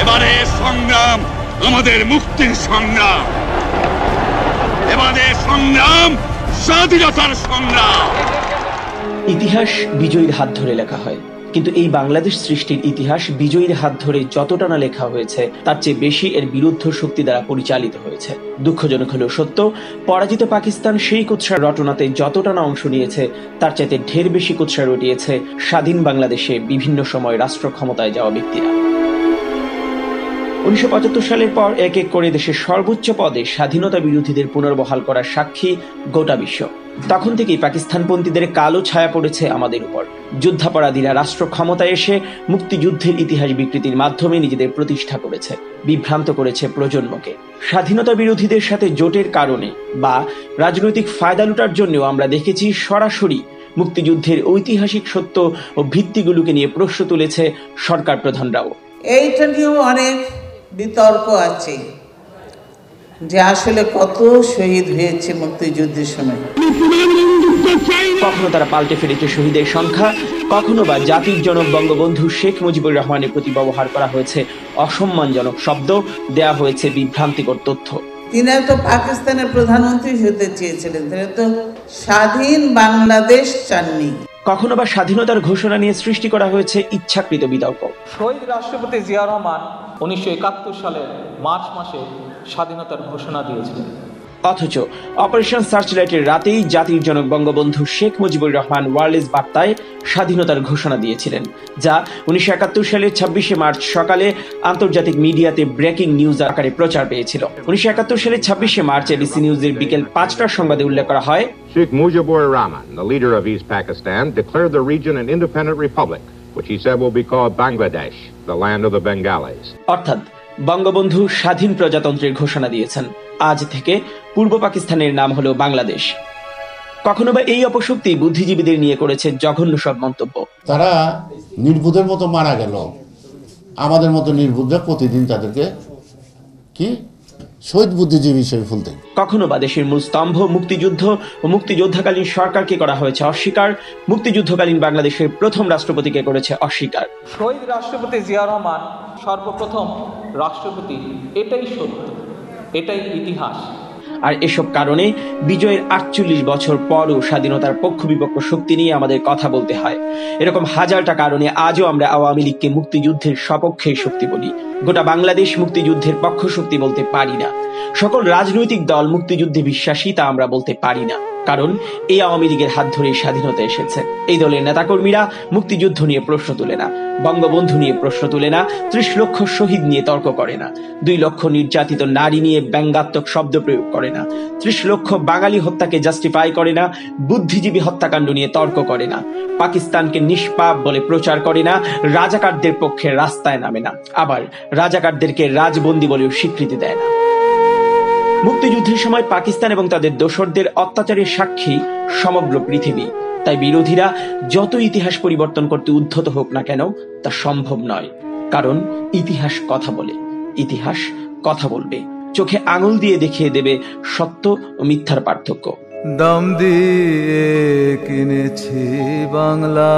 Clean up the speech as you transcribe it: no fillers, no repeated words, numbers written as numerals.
এবারে সংগ্রাম আমাদের মুক্তির সংগ্রাম, এবারে সংগ্রাম স্বাধীনতার সংগ্রাম। ইতিহাস বিজয়ীর হাত ধরে লেখা হয়, কিন্তু এই বাংলাদেশ সৃষ্টির ইতিহাস বিজয়ীর হাত ধরে যতটা না লেখা হয়েছে তার চেয়ে বেশি এর বিরুদ্ধ শক্তি দ্বারা পরিচালিত হয়েছে। দুঃখজনক হলেও সত্য, পরাজিত পাকিস্তান সেই কুৎসার রটনাতে যতটা না অংশ নিয়েছে তার চাইতে ঢের বেশি কুৎসা রটিয়েছে স্বাধীন বাংলাদেশে বিভিন্ন সময় রাষ্ট্র ক্ষমতায় যাওয়া ব্যক্তিরা। 1975 সালের পর এক এক করে দেশের সর্বোচ্চ পদে স্বাধীনতা বিরোধীদের পুনর্বহাল করার সাক্ষী গোটা বিশ্ব। তখন থেকেই পাকিস্তানপন্থীদের কালো ছায়া পড়েছে আমাদের উপর। যুদ্ধাপরাধীরা রাষ্ট্র ক্ষমতায় এসে মুক্তিযুদ্ধের ইতিহাস বিকৃতির মাধ্যমে নিজেদের প্রতিষ্ঠা করেছে, বিভ্রান্ত করেছে প্রজন্মকে। স্বাধীনতা বিরোধীদের সাথে জোটের কারণে বা রাজনৈতিক ফায়দা লুটার জন্যও আমরা দেখেছি সরাসরি মুক্তিযুদ্ধের ঐতিহাসিক সত্য ও ভিত্তিগুলোকে নিয়ে প্রশ্ন তুলেছে সরকার প্রধানরাও। এইটা নিয়েও অনেক বিতর্ক আছে যে আসলে কত শহীদ হয়েছে মুক্তিযুদ্ধের সময়। কখনো তারা পাল্টে ফেলেছে শহীদের সংখ্যা, কখনো বা জাতির জনক বঙ্গবন্ধু শেখ মুজিবুর রহমানের প্রতি ব্যবহার করা হয়েছে অসম্মানজনক শব্দ, দেয়া হয়েছে বিভ্রান্তিকর তথ্য। তিনি তো পাকিস্তানের প্রধানমন্ত্রী হতে চেয়েছিলেন, তিনি তো স্বাধীন বাংলাদেশ চাননি। কখনো বা স্বাধীনতার ঘোষণা নিয়ে সৃষ্টি করা হয়েছে ইচ্ছাকৃত বিতর্ক। শহীদ রাষ্ট্রপতি জিয়া রহমান 1971 সালের মার্চ মাসে স্বাধীনতার ঘোষণা দিয়েছিলেন, অথচ অপারেশন সার্চলাইটের রাতেই জাতির জনক বঙ্গবন্ধু শেখ মুজিবুর রহমান ওয়ারলেস বার্তায় স্বাধীনতার ঘোষণা দিয়েছিলেন, যা 1971 সালের 26শে মার্চ সকালে আন্তর্জাতিক মিডিয়াতে ব্রেকিং নিউজ আকারে প্রচার পেয়েছিল। 1971 সালের 26শে মার্চ এবিসি নিউজের বিকেল 5টার সংবাদে উল্লেখ করা হয়, Sheikh Mujibur Rahman, the leader of East Pakistan, declared the region an independent republic, which he said will be called Bangladesh, the land of the Bengalis. অর্থাৎ বঙ্গবন্ধু স্বাধীন প্রজাতন্ত্রের ঘোষণা দিয়েছেন। আজ থেকে পূর্ব পাকিস্তানের নাম হলো বাংলাদেশ। কখনো বা এই অপশক্তি বুদ্ধিজীবীদের নিয়ে করেছে জঘন্য সব মন্তব্য। তারা নির্বুধের মতো মারা গেল, আমাদের মতো নির্বুধরা প্রতিদিন তাদেরকে কি শহীদ বুদ্ধিজীবী হিসেবে ফুলতেন। কখনো বা দেশের মূল স্তম্ভ মুক্তিযুদ্ধ ও মুক্তিযোদ্ধাকালীন সরকারকে করা হয়েছে অস্বীকার, মুক্তিযুদ্ধকালীন বাংলাদেশের প্রথম রাষ্ট্রপতিকে করেছে অস্বীকার। শহীদ রাষ্ট্রপতি জিয়া রহমান সর্বপ্রথম রাষ্ট্রপতি, এটাই সত্য, এটাই ইতিহাস। আর এসব কারণে বিজয়ের 48 বছর পরও স্বাধীনতার পক্ষ বিপক্ষ শক্তি নিয়ে আমাদের কথা বলতে হয়। এরকম হাজারটা কারণে আজও আমরা আওয়ামী লীগকে মুক্তিযুদ্ধের সপক্ষে শক্তি বলি, গোটা বাংলাদেশ মুক্তিযুদ্ধের পক্ষ শক্তি বলতে পারি না। সকল রাজনৈতিক দল মুক্তিযুদ্ধে বিশ্বাসী তা আমরা বলতে পারি না, কারণ এই আওয়ামী লীগের হাত ধরে স্বাধীনতা এসেছে। এই দলের নেতাকর্মীরা মুক্তিযুদ্ধ নিয়ে প্রশ্ন তুলে না, বঙ্গবন্ধু নিয়ে প্রশ্ন তুলে না, 30 লক্ষ শহীদ নিয়ে তর্ক করে না, 2 লক্ষ নির্যাতিত নারী নিয়ে ব্যঙ্গাত্মক শব্দ প্রয়োগ করে না, 30 লক্ষ বাঙালি হত্যাকে জাস্টিফাই করে না, বুদ্ধিজীবী হত্যাকাণ্ড নিয়ে তর্ক করে না, পাকিস্তানকে নিষ্পাপ বলে প্রচার করে না, রাজাকারদের পক্ষে রাস্তায় নামে না, আবার রাজাকারদেরকে রাজবন্দী বলেও স্বীকৃতি দেয় না। মুক্তিযুদ্ধের সময় পাকিস্তান এবং তাদের দোসরদের অত্যাচারের সাক্ষী সমগ্র পৃথিবী। তাই বিরোধীরা যত ইতিহাস পরিবর্তন করতে উদ্ধত হোক না কেন তা সম্ভব নয়, কারণ ইতিহাস কথা বলে, ইতিহাস কথা বলবে, চোখে আঙুল দিয়ে দেখিয়ে দেবে সত্য ও মিথ্যার পার্থক্য। দাম দিয়ে কিনেছি বাংলা।